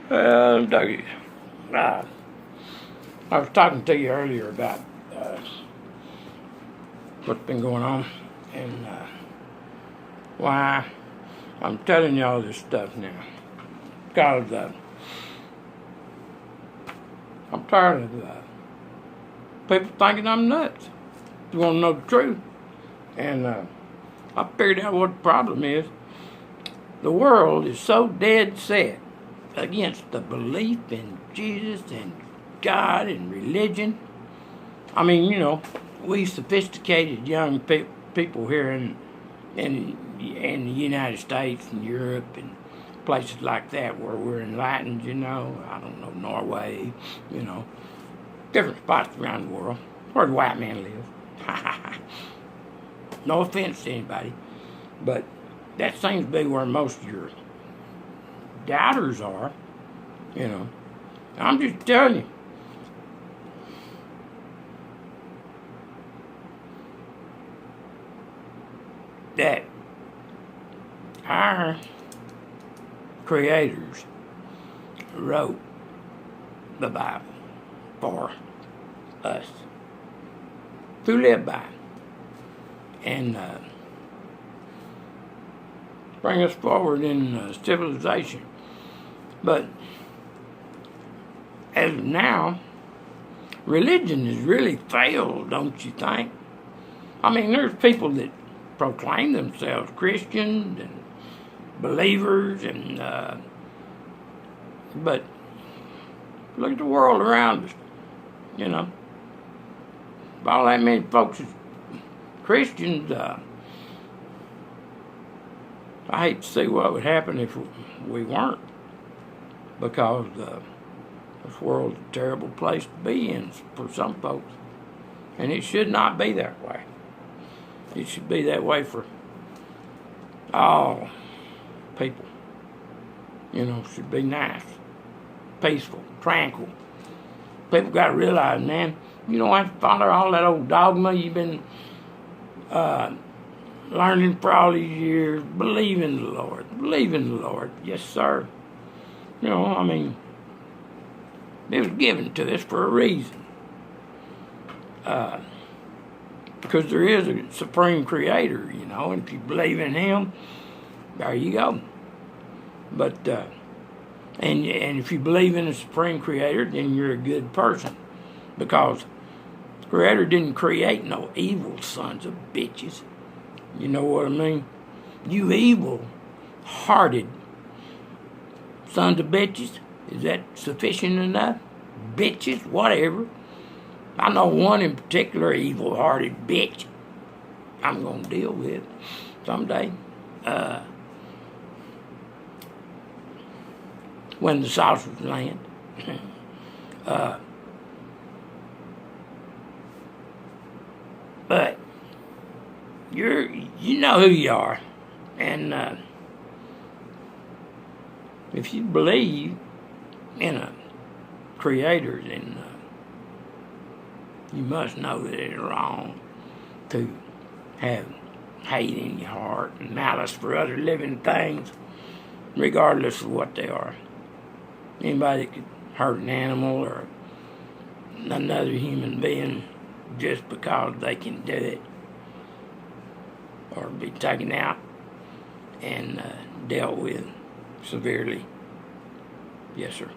Dougie, I was talking to you earlier about what's been going on and why I'm telling you all this stuff now. Because I'm tired of people thinking I'm nuts. You want to know the truth. And I figured out what the problem is. The world is so dead set against the belief in Jesus and God and religion. I mean, you know, we sophisticated young people here in the United States and Europe and places like that where we're enlightened, you know. I don't know, Norway, you know, different spots around the world where the white man lives. No offense to anybody, but that seems to be where most of your doubters are, you know. I'm just telling you. That our creators wrote the Bible for us to live by and bring us forward in civilization. But as of now, religion has really failed, don't you think? I mean, there's people that proclaim themselves Christians and believers, and but look at the world around us, you know. If all that many folks is Christians, I hate to see what would happen if we weren't, because this world's a terrible place to be in for some folks, and it should not be that way. It should be that way for all people. You know, should be nice, peaceful, tranquil. People got to realize, man, you don't have to follow all that old dogma you've been learning for all these years. Believe in the Lord. Believe in the Lord. Yes, sir. You know, I mean, it was given to us for a reason. Because there is a supreme creator, you know, and if you believe in him, there you go. But, and if you believe in a supreme creator, then you're a good person. Because the creator didn't create no evil sons of bitches. You know what I mean? You evil-hearted sons of bitches, is that sufficient enough? Bitches, whatever. I know one in particular evil-hearted bitch I'm going to deal with someday. When the saucers land. But you know who you are. And if you believe in a creator, then you must know that it's wrong to have hate in your heart and malice for other living things, regardless of what they are. Anybody that could hurt an animal or another human being just because they can do it, or be taken out and dealt with severely. Yes, sir.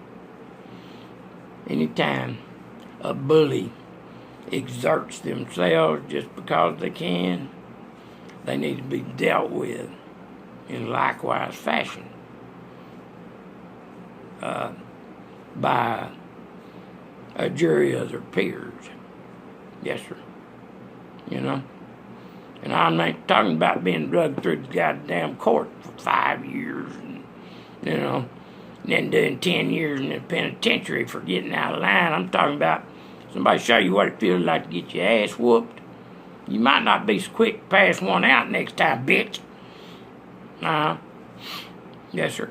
Anytime a bully exerts themselves just because they can, they need to be dealt with in likewise fashion by a jury of their peers. Yes, sir. You know? And I'm not talking about being drugged through the goddamn court for 5 years and, you know, and then doing 10 years in the penitentiary for getting out of line. I'm talking about somebody show you what it feels like to get your ass whooped. You might not be so quick to pass one out next time, bitch. Yes, sir.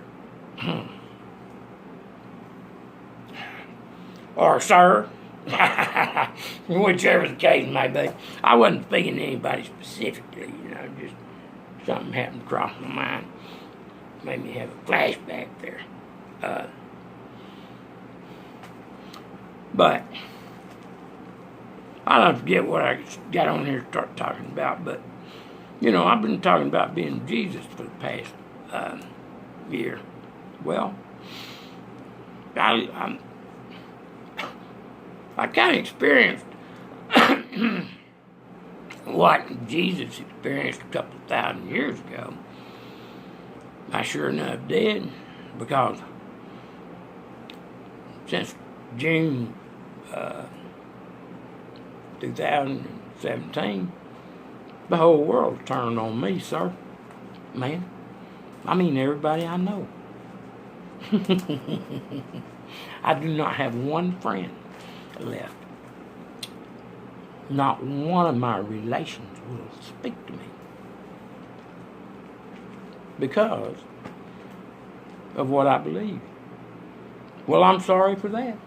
Or sir. Whichever the case may be. I wasn't speaking to anybody specifically, you know, just something happened to cross my mind. Made me have a flashback there. But I don't forget what I got on here to start talking about, but I've been talking about being Jesus for the past year. Well, I kind of experienced what Jesus experienced a couple of thousand years ago. I sure enough did, because since June 2017, the whole world turned on me, sir. Man, I mean everybody I know. I do not have one friend left. Not one of my relations will speak to me because of what I believe. Well, I'm sorry for that.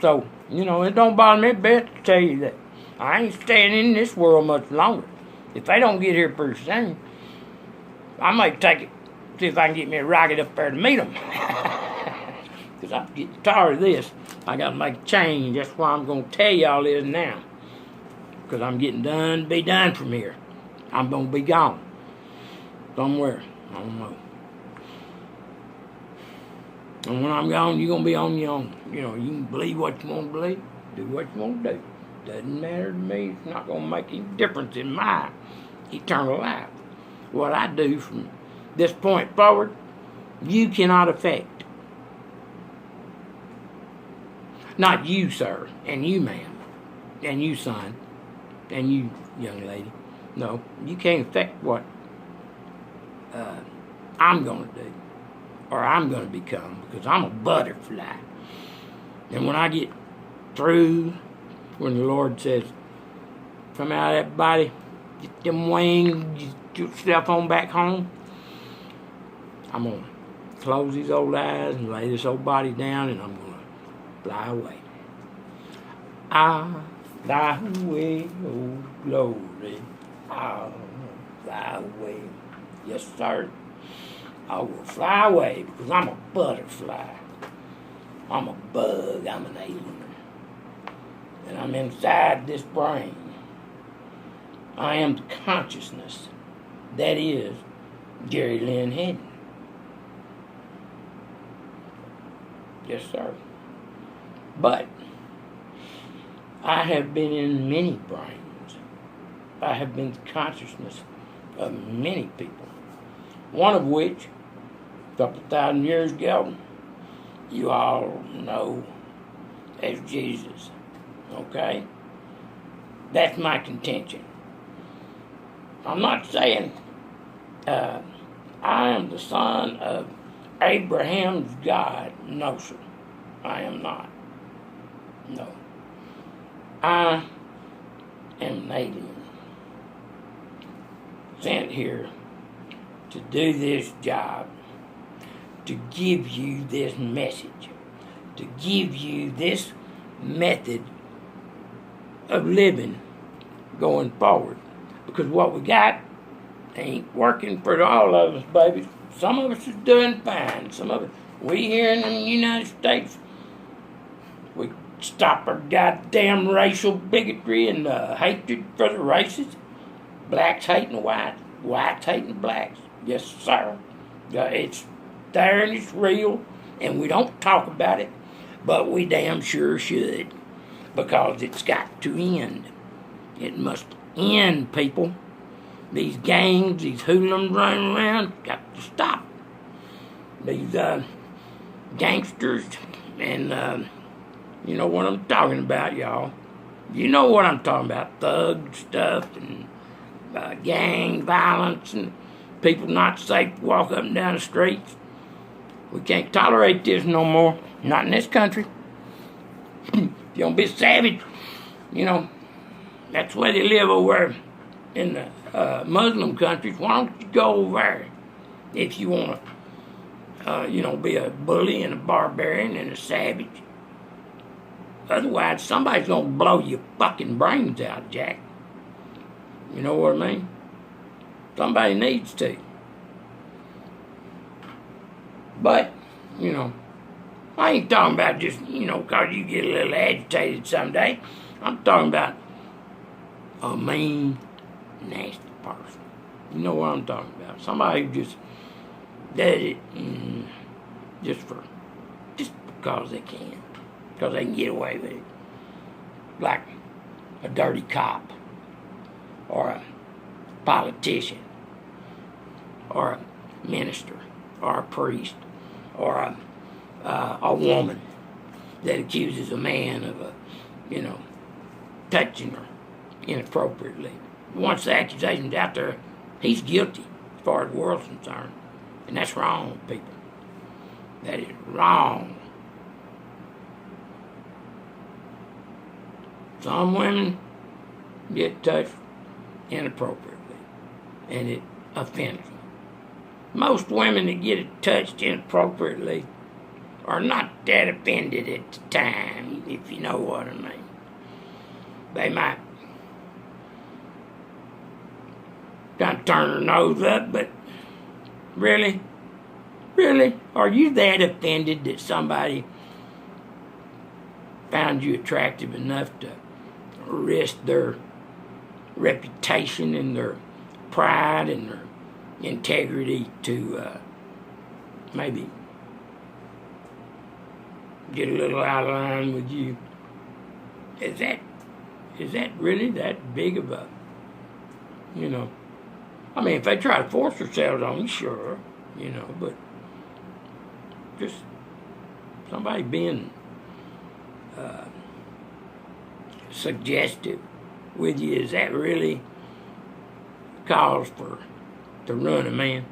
So, it don't bother me a bit to tell you that I ain't staying in this world much longer. If they don't get here pretty soon, I might take it, see if I can get me a rocket up there to meet them. Because I'm getting tired of this. I got to make a change. That's why I'm going to tell y'all this now. Because I'm getting done to be done from here. I'm going to be gone. Somewhere. I don't know. And when I'm gone, you're going to be on your own. You can believe what you want to believe. Do what you want to do. Doesn't matter to me. It's not going to make any difference in my eternal life. What I do from this point forward, you cannot affect. Not you, sir, and you, ma'am, and you, son, and you, young lady. No, you can't affect what I'm going to do, or I'm going to become, because I'm a butterfly. And when I get through, when the Lord says, come out of that body, get them wings, get yourself on back home, I'm going to close these old eyes and lay this old body down, and I'm going to fly away. I'll fly away, oh glory, I'll fly away. Yes, sir. I will fly away because I'm a butterfly. I'm a bug. I'm an alien. And I'm inside this brain. I am the consciousness that is Jerry Lynn Hedden. Yes, sir. But I have been in many brains. I have been the consciousness of many people. One of which, a couple thousand years ago, you all know as Jesus. Okay? That's my contention. I'm not saying I am the son of Abraham's God. No, sir. I am not. No. I am an alien. Sent here to do this job, to give you this message, to give you this method of living going forward. Because what we got ain't working for all of us, baby. Some of us is doing fine. Some of us, we here in the United States, we stop our goddamn racial bigotry and hatred for the races. Blacks hating whites, whites hating blacks. Yes, sir. It's there and it's real, and we don't talk about it, but we damn sure should, because it's got to end. It must end, people. These gangs, these hoodlums running around, got to stop. These gangsters, and you know what I'm talking about, y'all. You know what I'm talking about. Thug stuff and gang violence and people not safe to walk up and down the streets. We can't tolerate this no more. Not in this country. If you don't be savage, that's where they live over in the Muslim countries. Why don't you go over there if you want to, be a bully and a barbarian and a savage? Otherwise, somebody's going to blow your fucking brains out, Jack. You know what I mean? Somebody needs to. But, you know, I ain't talking about just, you know, 'cause you get a little agitated someday. I'm talking about a mean, nasty person. You know what I'm talking about. Somebody who just does it just because they can. Because they can get away with it. Like a dirty cop, or a politician, or a minister, or a priest, or a woman that accuses a man of touching her inappropriately. Once the accusation's out there, he's guilty as far as the world's concerned. And that's wrong, people. That is wrong. Some women get touched inappropriately, and it offends them. Most women that get touched inappropriately are not that offended at the time, if you know what I mean. They might kind of turn their nose up, but really, are you that offended that somebody found you attractive enough to risk their reputation and their pride and their integrity to maybe get a little out of line with you? Is that really that big of a, I mean, if they try to force themselves on you, sure, but just somebody being suggestive with you, is that really cause to ruin a man?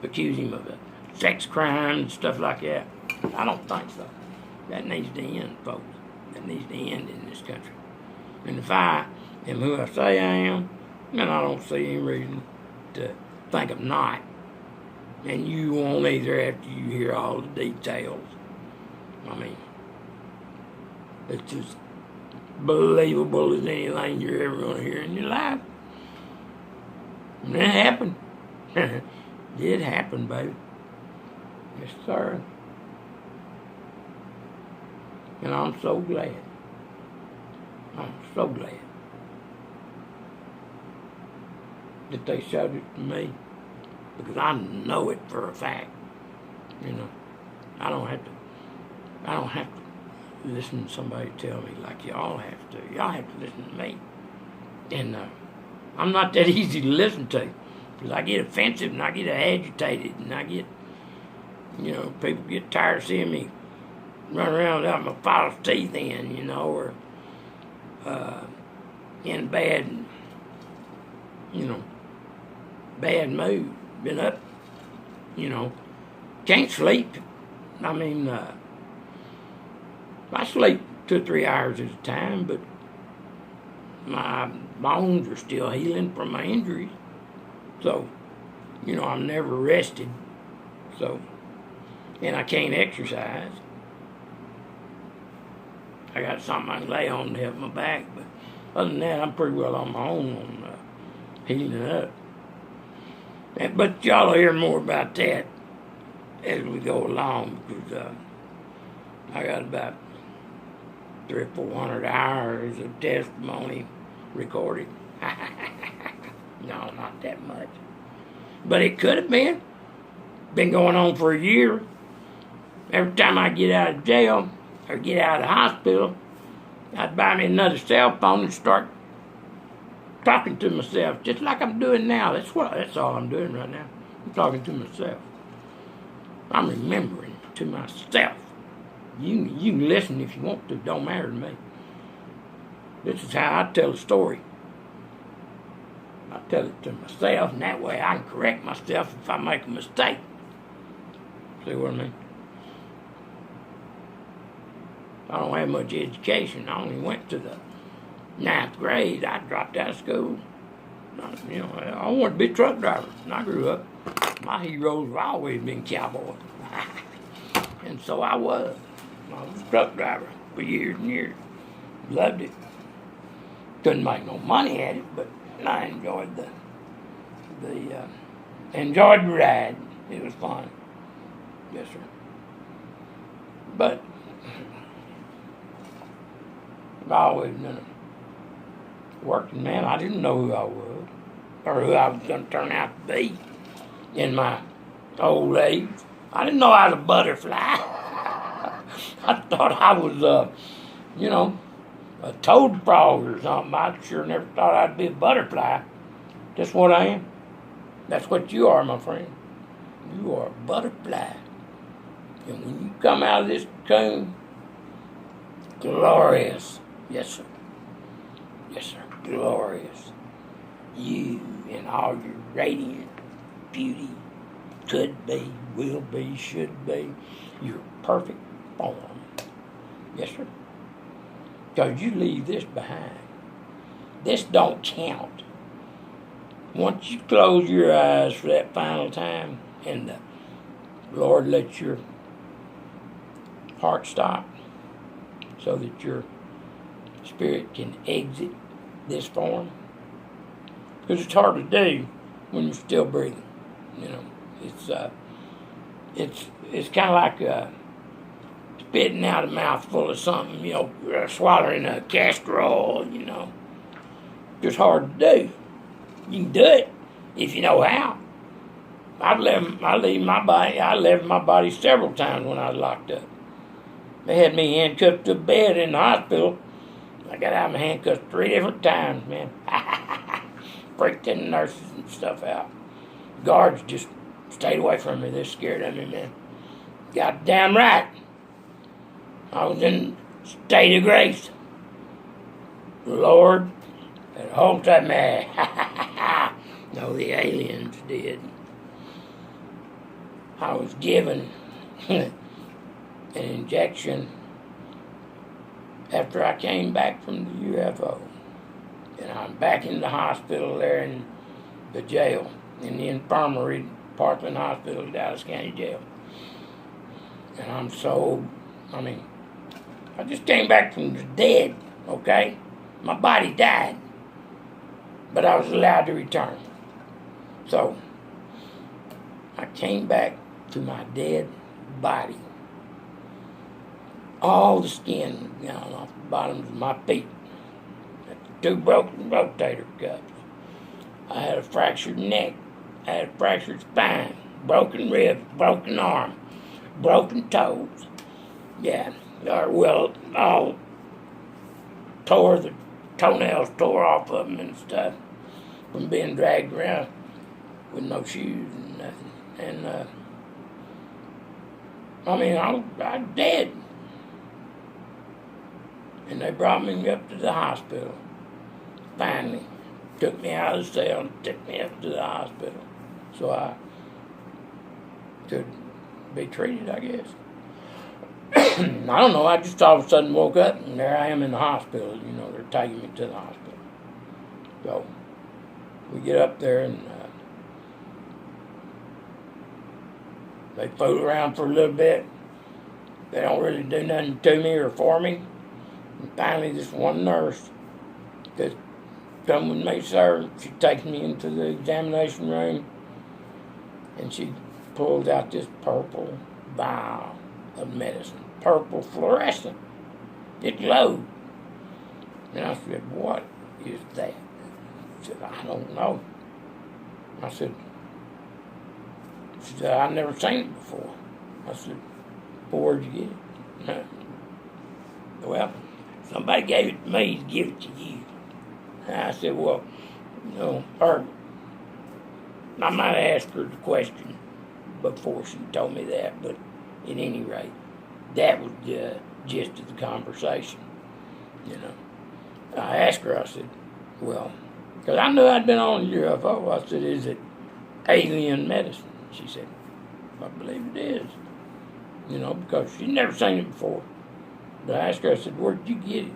Accuse him of a sex crime and stuff like that? I don't think so. That needs to end, folks. That needs to end in this country. And if I am who I say I am, then I don't see any reason to think I'm not. And you won't either after you hear all the details. I mean, it's just believable as anything you're ever going to hear in your life. And it happened. It happened, baby. Yes, sir. And I'm so glad. I'm so glad that they showed it to me, because I know it for a fact. I don't have to listen to somebody tell me like y'all have to. Y'all have to listen to me. And I'm not that easy to listen to, because I get offensive and I get agitated and I get, people get tired of seeing me run around without my false teeth in, or in bad, bad mood. Been up, can't sleep. I mean, I sleep 2 or 3 hours at a time, but my bones are still healing from my injuries. So, I'm never rested. So, and I can't exercise. I got something I can lay on to help my back, but other than that, I'm pretty well on my own on healing up. But y'all will hear more about that as we go along, because I got about 300 or 400 hours of testimony recorded. No, not that much. But it could have been. Been going on for a year. Every time I get out of jail or get out of the hospital, I'd buy me another cell phone and start talking to myself, just like I'm doing now. That's all I'm doing right now. I'm talking to myself. I'm remembering to myself. You can listen if you want to. Don't matter to me. This is how I tell a story. I tell it to myself, and that way I can correct myself if I make a mistake. See what I mean? I don't have much education. I only went to the 9th grade. I dropped out of school. I wanted to be a truck driver. And I grew up. My heroes have always been cowboys. And so I was. I was a truck driver for years and years. Loved it. Couldn't make no money at it, but I enjoyed enjoyed the ride. It was fun. Yes, sir. But I've always been a working man. I didn't know who I was or who I was going to turn out to be in my old age. I didn't know I was a butterfly. I thought I was, a toad frog or something. I sure never thought I'd be a butterfly. That's what I am. That's what you are, my friend. You are a butterfly. And when you come out of this cocoon, glorious. Yes, sir. Yes, sir. Glorious. You in all your radiant beauty could be, will be, should be. Your perfect form. Yes, sir. Because you leave this behind. This don't count. Once you close your eyes for that final time and the Lord lets your heart stop so that your spirit can exit this form. Because it's hard to do when you're still breathing. It's kind of like spitting out a mouthful of something, swallowing a castor oil, Just hard to do. You can do it if you know how. I left my body several times when I was locked up. They had me handcuffed to a bed in the hospital. I got out of my handcuffs 3 different times, man. Freaked the nurses and stuff out. Guards just stayed away from me. They're scared of me, man. Goddamn right. I was in state of grace. The Lord had hold of me. No, the aliens did. I was given an injection after I came back from the UFO. And I'm back in the hospital there in the jail, in the infirmary, Parkland Hospital, Dallas County Jail. And I just came back from the dead, okay? My body died, but I was allowed to return. So, I came back to my dead body. All the skin gone off the bottoms of my feet. 2 broken rotator cuffs. I had a fractured neck. I had a fractured spine. Broken ribs, broken arm, broken toes. Yeah, all tore, the toenails tore off of them and stuff from being dragged around with no shoes and nothing. And, I was dead. And they brought me up to the hospital. Finally, took me out of the cell and took me up to the hospital so I could be treated, I guess. I don't know, I just all of a sudden woke up and there I am in the hospital. They're taking me to the hospital. So, we get up there and they fool around for a little bit. They don't really do nothing to me or for me. And finally, this one nurse that come with me, sir, she takes me into the examination room and she pulled out this purple vial of medicine. Purple fluorescent. It glowed. And I said, what is that? She said, I don't know. She said, I've never seen it before. I said, well, where'd you get it? Well, somebody gave it to me to give it to you. And I said, well, or I might have asked her the question before she told me that, but at any rate, that was the gist of the conversation. I asked her, I said, well, because I knew I'd been on a UFO, I said, is it alien medicine? She said, I believe it is. Because she'd never seen it before. But I asked her, I said, where did you get it?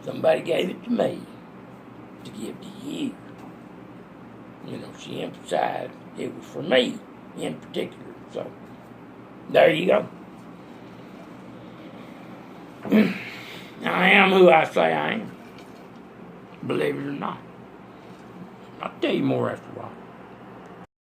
Somebody gave it to me to give to you. She emphasized it was for me in particular. So, there you go. I am who I say I am. Believe it or not. I'll tell you more after a while.